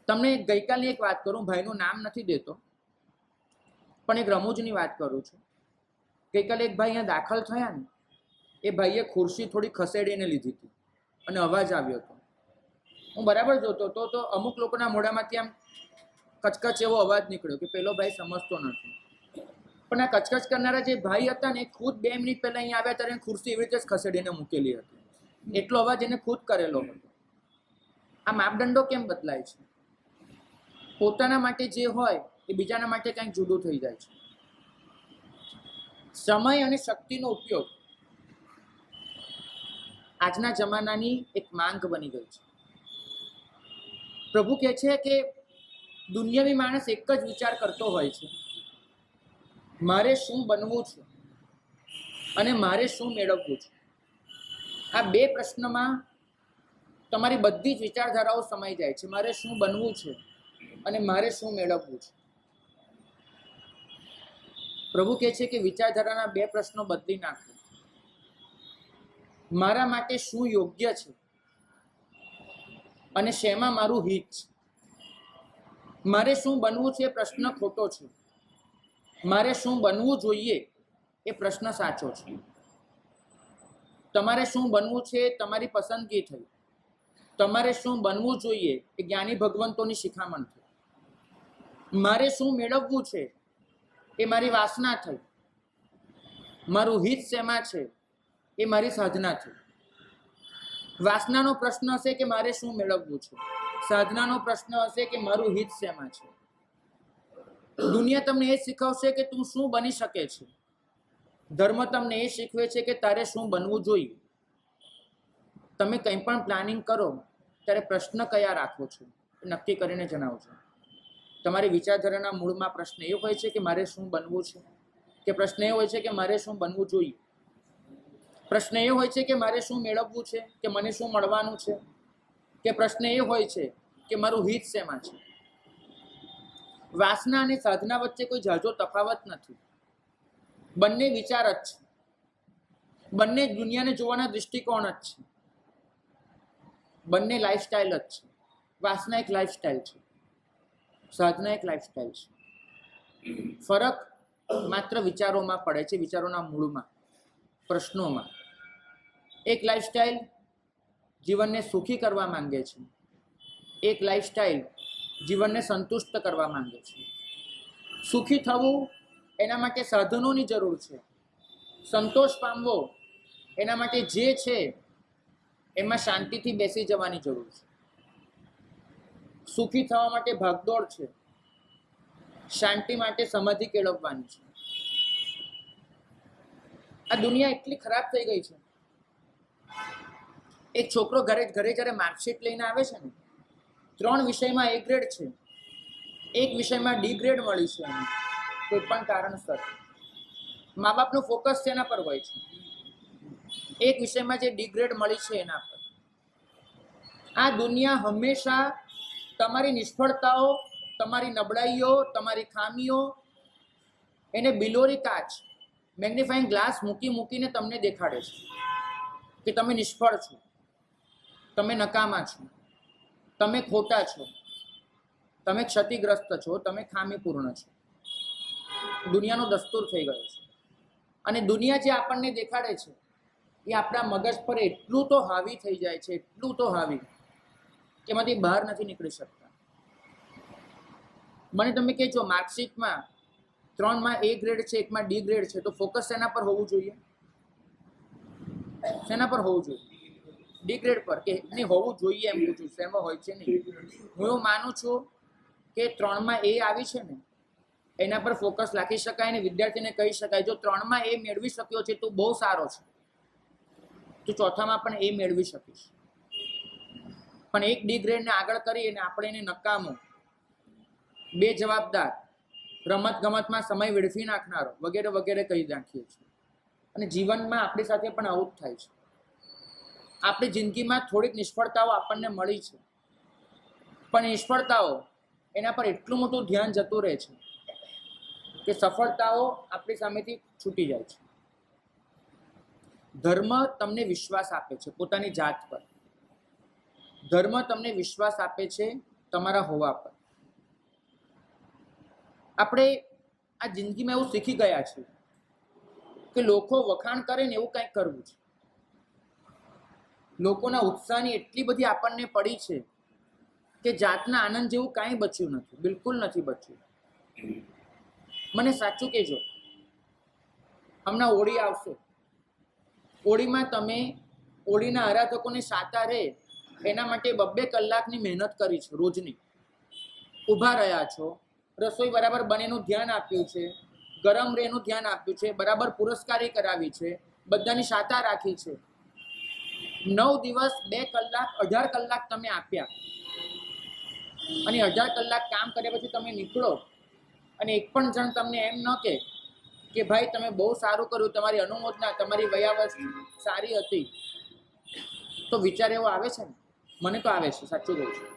તમને ગઈકાલની એક વાત કરું, ભાઈનું નામ નથી દેતો, પણ એક રમૂજની વાત કરું છું. ગઈકાલે એક ભાઈ અહીંયા દાખલ થયા ને, એ ભાઈએ ખુરશી થોડી ખસેડીને લીધી હતી અને અવાજ આવ્યો હતો. હું બરાબર જોતો હતો તો અમુક લોકોના મોઢામાંથી આમ કચકચ એવો અવાજ નીકળ્યો કે પેલો ભાઈ સમજતો નથી. પણ આ કચકચ કરનારા જે ભાઈ હતા ને, ખુદ 2 મિનિટ પહેલા અહીંયા આવ્યા ત્યારે ખુરશી એવી રીતે જ ખસેડીને મૂકેલી હતી. એટલો અવાજ એને ખુદ કરેલો હતો. આ માપદંડો કેમ બદલાય છે? પોતાના માટે જે હોય એ બીજાના માટે કંઈક જુદું થઈ જાય છે. સમય અને શક્તિનો ઉપયોગ આજના જમાનાની એક માંગ બની ગઈ છે. પ્રભુ કહે છે કે દુનિયાવી માણસ એક જ વિચાર કરતો હોય છે, મારે શું બનવું છે અને મારે શું મેળવવું છે. આ 2 પ્રશ્નમાં તમારી બધી જ વિચારધારાઓ સમાઈ જાય છે. મારે શું બનવું છે અને મારે શું મેળવવું છે. પ્રભુ કહે છે કે વિચારધારાના 2 પ્રશ્નો બદલી નાખો. મારા માટે શું યોગ્ય છે અને શેમાં મારું હિત છે. મારે શું બનવું છે એ પ્રશ્ન ખોટો છે. મારે શું બનવું જોઈએ એ પ્રશ્ન સાચો છે. તમારે શું બનવું છે તમારી પસંદગી થઈ. તમારે શું બનવું જોઈએ એ જ્ઞાની ભગવંતોની શિખામણ થઈ. મારે શું મેળવવું છે એ મારી વાસના થઈ. મારું હિત શેમાં છે એ મારી સાધના થઈ. વાસનાનો પ્રશ્ન હશે કે મારે શું મેળવવું છે, સાધનાનો પ્રશ્ન હશે કે મારું હિત શેમાં છે. દુનિયા તમને એ શીખવશે કે તું શું બની શકે છે. ધર્મ તમને એ શીખવે છે કે તારે શું બનવું જોઈએ. તમે કંઈ પણ પ્લાનિંગ કરો ત્યારે પ્રશ્ન કયા રાખો છો એ નક્કી કરીને જણાવજો. તમારી વિચારધારાના મૂળમાં પ્રશ્ન એ હોય છે કે મારે શું બનવું છે, કે પ્રશ્ન એ હોય છે કે મારે શું બનવું જોઈએ. પ્રશ્ન એ હોય છે કે મારે શું મેળવવું છે, કે મને શું મળવાનું છે, કે પ્રશ્ન એ હોય છે કે મારું હિત શેમાં છે. વાસના અને સાધના વચ્ચે કોઈ ઝાઝો તફાવત નથી. બંને વિચાર જ છે. બંને દુનિયાને જોવાના દૃષ્ટિકોણ જ છે. બંને લાઈફસ્ટાઈલ જ છે. વાસના એક લાઈફસ્ટાઈલ છે, સાધના એક લાઈફસ્ટાઈલ છે. ફરક માત્ર વિચારોમાં પડે છે, વિચારોના મૂળમાં, પ્રશ્નોમાં. એક લાઈફસ્ટાઈલ જીવનને સુખી કરવા માંગે છે, એક લાઈફસ્ટાઈલ જીવનને સંતુષ્ટ કરવા માંગે છે. સુખી થવું એના માટે સાધનોની જરૂર છે. સંતોષ પામવો એના માટે જે છે એમાં શાંતિથી બેસી જવાની જરૂર છે. સુખી થવા માટે ભાગદોડ છે, શાંતિ માટે સમાધિ કેળવવાની છે. આ દુનિયા એટલી ખરાબ થઈ ગઈ છે. એક છોકરો ઘરે જ્યારે માર્કશીટ લઈને આવે છે ને, 3 વિષયમાં A ગ્રેડ છે, એક વિષયમાં D ગ્રેડ મળી છે એને કોઈ પણ કારણસર. મા બાપનું ફોકસ તેના પર હોય છે, એક વિષયમાં જે D ગ્રેડ મળી છે એના પર. આ દુનિયા હંમેશા તમારી નિષ્ફળતાઓ, તમારી નબળાઈઓ, તમારી ખામીઓ એને બિલોરી કાચ, મેગ્નિફાઈંગ ગ્લાસ મૂકીને તમને દેખાડે છે કે તમે નિષ્ફળ છો, તમે નકામા છો, તમે ખોટા છો, તમે ક્ષતિગ્રસ્ત છો, તમે ખામીપૂર્ણ છો. દુનિયાનો દસ્તુર થઈ ગયો છે. અને દુનિયા જે આપણને દેખાડે છે એ આપણા મગજ પર એટલું તો હાવી થઈ જાય છે, એટલું તો હાવી કે એમાંથી બહાર નથી નીકળી શકતા. મને તમે કહેજો, માર્કશીટમાં 3માં A ગ્રેડ છે, 1માં D ગ્રેડ છે, તો ફોકસ શેના પર હોવું જોઈએ? શેના પર હોવું જોઈએ? D ગ્રેડ પર. કે નહીં હોવું જોઈએ એમ પૂછું, શેમાં હોય છે નહીં. હું એવું માનું છું કે 3માં A આવી છે ને એના પર ફોકસ રાખી શકાય ને વિદ્યાર્થીને કહી શકાય, જો 3માં A મેળવી શક્યો છે તો બહુ સારો છે, તો 4થામાં પણ A મેળવી શકીશ. પણ એક D ગ્રેડને આગળ કરી અને આપણે એને નકામો, બેજવાબદાર, રમત ગમતમાં સમય વેડફી નાખનારો વગેરે વગેરે કહી નાખીએ છીએ. અને જીવનમાં આપણી સાથે પણ આવું જ થાય છે. આપણી જિંદગીમાં થોડીક નિષ્ફળતાઓ આપણને મળી છે, પણ નિષ્ફળતાઓ એના પર એટલું મોટું ધ્યાન જતું રહે છે કે સફળતાઓ આપણી સામેથી છૂટી જાય છે. ધર્મ તમને વિશ્વાસ આપે છે પોતાની જાત પર. ધર્મ તમને વિશ્વાસ આપે છે તમારા હોવા પર. આપણે આ જિંદગીમાં એવું શીખી ગયા છીએ કે લોકો વખાણ કરે ને એવું કંઈક કરવું છે. લોકોના ઉત્સાહની એટલી બધી આપણને પડી છે કે જાતના આનંદ જેવું કાંઈ બચ્યું નથી, બિલકુલ નથી બચ્યું. મને સાચું કહેજો, હમણાં હોળી આવશે, હોળીમાં તમે હોળીના આરાધકોને સાતા રહે એના માટે 2-2 કલાકની મહેનત કરી છે, રોજની ઊભા રહ્યા છો, રસોઈ બરાબર બનેનું ધ્યાન આપ્યું છે, ગરમ રહેનું ધ્યાન આપ્યું છે, બરાબર પુરસ્કારી કરાવી છે, બધાની સાતા રાખી છે. 9 દિવસ 2 કલાક 18 કલાક તમે આપ્યા અને 18 કલાક કામ કર્યા પછી તમે નીકળો અને એક પણ જણ તમને એમ ન કહે કે ભાઈ તમે બહુ સારું કર્યું, તમારી અનુમોદના, તમારી વયાવત સારી હતી, તો વિચાર એવો આવે છે ને, મને તો આવે છે, સાચું કહું છું.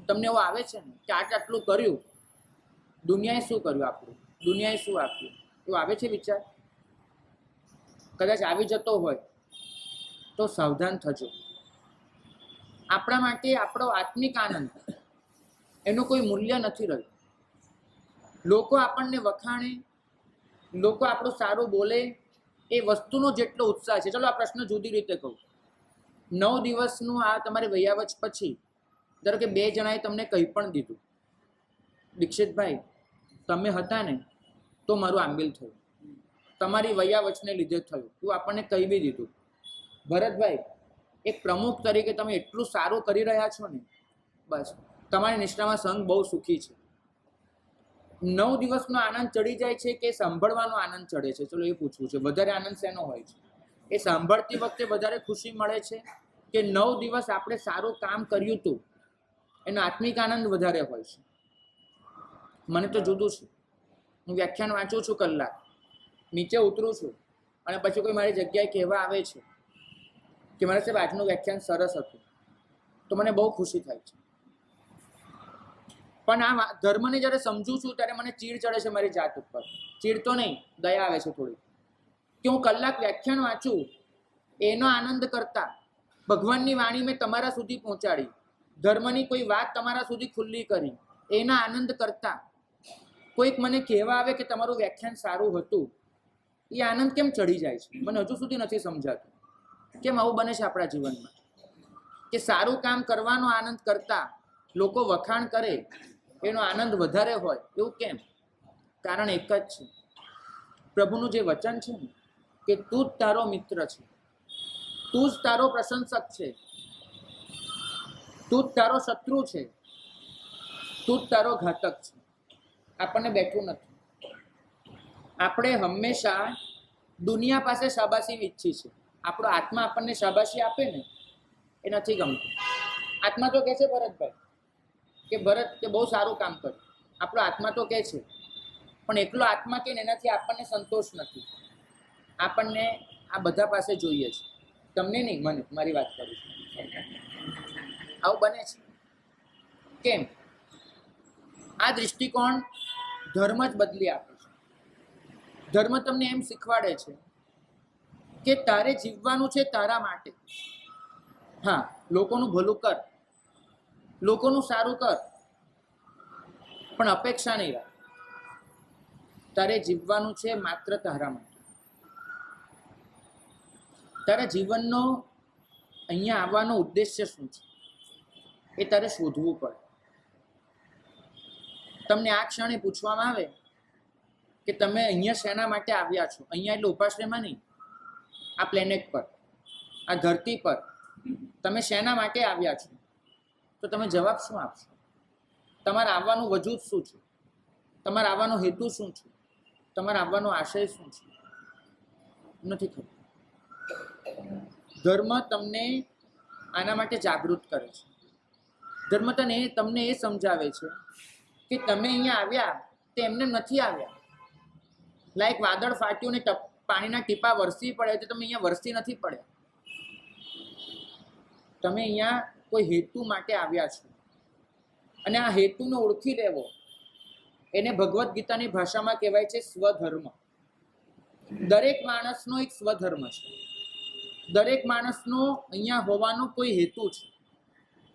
તમને એવો આવે છે ને કે આટલું કર્યું, દુનિયાએ શું કર્યું આપણું, દુનિયાએ શું આપ્યું, એવું આવે છે વિચાર? કદાચ આવી જતો હોય તો સાવધાન થજો. આપણા માટે આપણો આત્મિક આનંદ એનું કોઈ મૂલ્ય નથી રહ્યું. લોકો આપણને વખાણે, લોકો આપણું સારું બોલે, એ વસ્તુનો જેટલો ઉત્સાહ છે. ચલો આ પ્રશ્ન જુદી રીતે કહું. 9 દિવસનું આ તમારી વયાવચ પછી ધારો કે 2 જણાએ તમને કંઈ પણ દીધું, દીક્ષિતભાઈ તમે હતા ને તો મારું આંબિલ થયું, તમારી વયાવચને લીધે થયું, તું આપણને કહી બી દીધું. ભરતભાઈ એક પ્રમુખ તરીકે તમે એટલું સારું કરી રહ્યા છો ને, બસ તમારી નિષ્ઠામાં સંઘ બહુ સુખી છે. 9 દિવસનો આનંદ ચડી જાય છે કે સાંભળવાનો આનંદ ચડે છે? ચલો એ પૂછવું છે. વધારે આનંદ શેનો હોય છે? એ સાંભળતી વખતે વધારે ખુશી મળે છે કે 9 દિવસ આપણે સારું કામ કર્યું હતું એનો આત્મિક આનંદ વધારે હોય છે? મને તો જુદું છે. હું વ્યાખ્યાન વાંચું છું કલાક, નીચે ઉતરું છું અને પછી કોઈ મારી જગ્યાએ કહેવા આવે છે કે મારા સાહેબ આજનું વ્યાખ્યાન સરસ હતું, તો મને બહુ ખુશી થાય છે. પણ આ ધર્મને જ્યારે સમજું છું ત્યારે મને ચીડ ચડે છે મારી જાત ઉપર. ચીડ તો નહીં, દયા આવે છે થોડી, કે હું કલાક વ્યાખ્યાન વાંચું એનો આનંદ કરતા ભગવાનની વાણી મેં તમારા સુધી પહોંચાડી, ધર્મની કોઈ વાત તમારા સુધી ખુલ્લી કરી, એના આનંદ કરતા કોઈક મને કહેવા આવે કે તમારું વ્યાખ્યાન સારું હતું, એ આનંદ કેમ ચડી જાય છે? મને હજુ સુધી નથી સમજાતું. કેમ આવું બને છે આપણા જીવનમાં કે સારું કામ કરવાનો આનંદ કરતા લોકો વખાણ કરે એનો આનંદ વધારે હોય? એવું કેમ? કારણ એક જ છે, પ્રભુનું જે વચન છે ને કે તું જ તારો મિત્ર છે, તું જ તારો પ્રશંસક છે, તું જ તારો શત્રુ છે, તું જ તારો ઘાતક છે. આપણને બેઠું નથી. આપણે હંમેશા દુનિયા પાસે શાબાશી ઈચ્છી છે. આપણો આત્મા આપણને શાબાશી આપે ને એ નથી ગમતું. આત્મા તો કહે છે ભરતભાઈ કે ભરત તે બહુ સારું કામ કર્યું, આપણો આત્મા તો કહે છે, પણ એકલો આત્મા કે એનાથી આપણને સંતોષ નથી, આપણને આ બધા પાસે જોઈએ છે. તમને નહીં, મને, મારી વાત કરું છું. આવું બને છે. કેમ? આ દૃષ્ટિકોણ ધર્મ જ બદલી આપે છે. ધર્મ તમને એમ શીખવાડે છે કે તારે જીવવાનું છે તારા માટે. હા, લોકોનું ભલું કર, લોકોનું સારું કર, પણ અપેક્ષા નહીં રાખ. તારે જીવવાનું છે માત્ર તારા માટે. તારા જીવનનો અહીંયા આવવાનો ઉદ્દેશ્ય શું છે એ તારે શોધવું પડે. તમને આ ક્ષણે પૂછવામાં આવે કે તમે અહીંયા શેના માટે આવ્યા છો, અહીંયા એટલે ઉપાશ્રયમાં નહીં, આ પ્લેનેટ પર, આ ધરતી પર તમે શેના માટે આવ્યા છો, તો તમે જવાબ શું આપશો? તમારા આવવાનું વજૂદ શું છે, તમારા આવવાનો હેતુ શું છે, તમારા આવવાનો આશય શું છે? નથી ખબર. ધર્મ તમને આના માટે જાગૃત કરે છે. ધર્મ તમને એ સમજાવે છે કે તમે અહીંયા આવ્યા તે એમને નથી આવ્યા. લાઈક વાદળ ફાટ્યું ને પાણીના ટીપા વરસી પડે તો તમે અહીંયા વરસી નથી પડ્યા. તમે અહીંયા કોઈ હેતુ માટે આવ્યા છો, અને આ હેતુને ઓળખી લેવો એને ભગવદ્ ગીતાની ભાષામાં કહેવાય છે સ્વધર્મ. દરેક માણસનો એક સ્વધર્મ છે. દરેક માણસનો અહીંયા હોવાનો કોઈ હેતુ છે,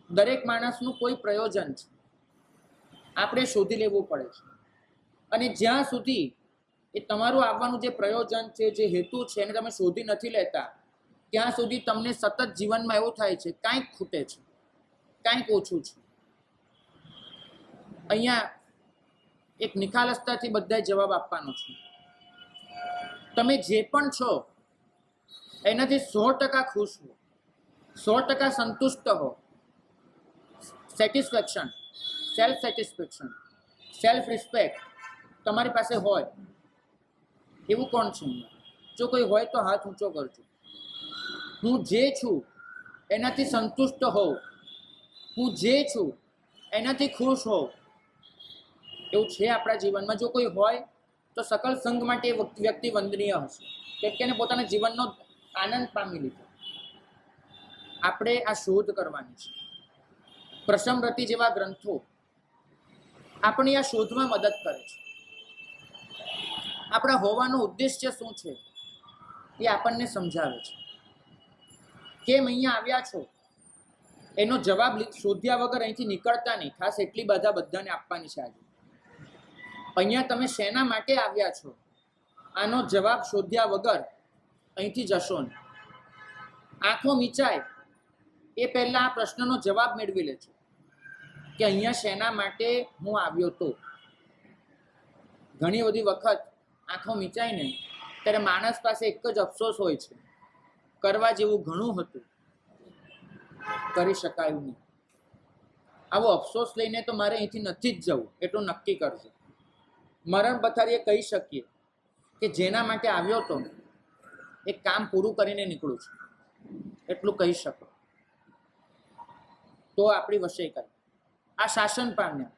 દરેક માણસનું કોઈ પ્રયોજન છે. આપણે શોધી લેવું પડે છે. અને જ્યાં સુધી એ તમારું આવવાનું જે પ્રયોજન છે, જે હેતુ છે, એને તમે શોધી નથી લેતા, ત્યાં સુધી તમને સતત જીવનમાં એવું થાય છે કાંઈક ખૂટે છે, કાંઈક ઓછું છે. અહીંયા એક નિખાલસતાથી બધાય જવાબ આપવાનો છે. તમે જે પણ છો એનાથી 100% ખુશ હો, 100% સંતુષ્ટ હો. Satisfaction, self satisfaction, self respect તમારી પાસે હોય એવું કોણ છે? જો કોઈ હોય તો હાથ ઊંચો કરજો. હું જે છું એનાથી સંતુષ્ટ હોઉં, હું જે છું એનાથી ખુશ હોઉં, એવું છે આપણા જીવનમાં? જો કોઈ હોય તો સકલ સંઘ માટે વ્યક્તિ વંદનીય હશે, કેમ કે એને પોતાના જીવનનો આનંદ પામી લીધો. આપણે આ શોધ કરવાની છે. પ્રશમરતિ જેવા ગ્રંથો આપણી આ શોધમાં મદદ કરે છે. આપણા હોવાનો ઉદ્દેશ્ય શું છે એ આપણને સમજાવે છે. કેમ અહીંયા આવ્યા છો એનો જવાબ શોધ્યા વગર અહીંથી નીકળતા નહીં. ખાસ એટલી બધાને આપવાની છે આજે. અહીંયા તમે શેના માટે આવ્યા છો આનો જવાબ શોધ્યા વગર અહીંથી જશો નહીં. આંખો મીચાય એ પહેલા આ પ્રશ્નનો જવાબ મેળવી લેજો કે અહીંયા શેના માટે હું આવ્યો તો. ઘણી બધી વખત આંખો મીચાય ને ત્યારે માણસ પાસે એક જ અફસોસ હોય છે, કરવા જેવું ઘણું હતું, કરી શકાયું નહીં. આવો અફસોસ લઈને તો મારે અહીંથી નથી જ જવું એટલું નક્કી કરજો. મરણ પથારીએ કહી શકીએ કે જેના માટે આવ્યો તો એ કામ પૂરું કરીને નીકળું છું, એટલું કહી શકો તો આપણી વશે કરે. આ શાસન પામ્યા,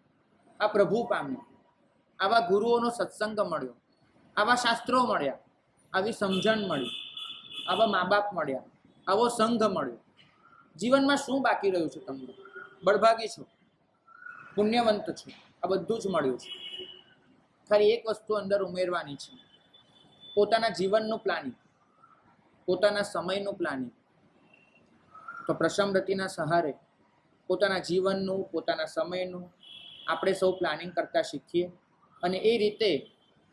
આ પ્રભુ પામ્યા, આવા ગુરુઓનો સત્સંગ મળ્યો, આવા શાસ્ત્રો મળ્યા, આવી સમજણ મળી, આવા મા બાપ મળ્યા, આવો સંઘ મળ્યો. જીવનમાં શું બાકી રહ્યું છે? તમને બળભાગી છો, પુણ્યવંત છો, આ બધું જ મળ્યું છે. ખાલી એક વસ્તુ અંદર ઉમેરવાની છે, પોતાના જીવનનું પ્લાનિંગ, પોતાના સમયનું પ્લાનિંગ. તો પ્રશમરતિના સહારે પોતાના જીવનનું, પોતાના સમયનું આપણે સૌ પ્લાનિંગ કરતા શીખીએ અને એ રીતે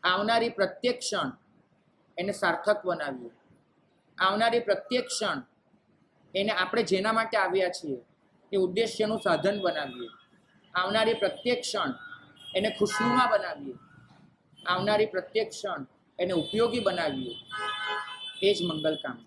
આવનારી પ્રત્યેક ક્ષણ એને સાર્થક બનાવીએ. આવનારી પ્રત્યેક ક્ષણ એને આપણે જેના માટે આવ્યા છીએ એ ઉદ્દેશ્યનું સાધન બનાવીએ. આવનારી પ્રત્યેક ક્ષણ એને ખુશનુમા બનાવીએ. આવનારી પ્રત્યેક ક્ષણ એને ઉપયોગી બનાવીએ. એ જ મંગલ કામના.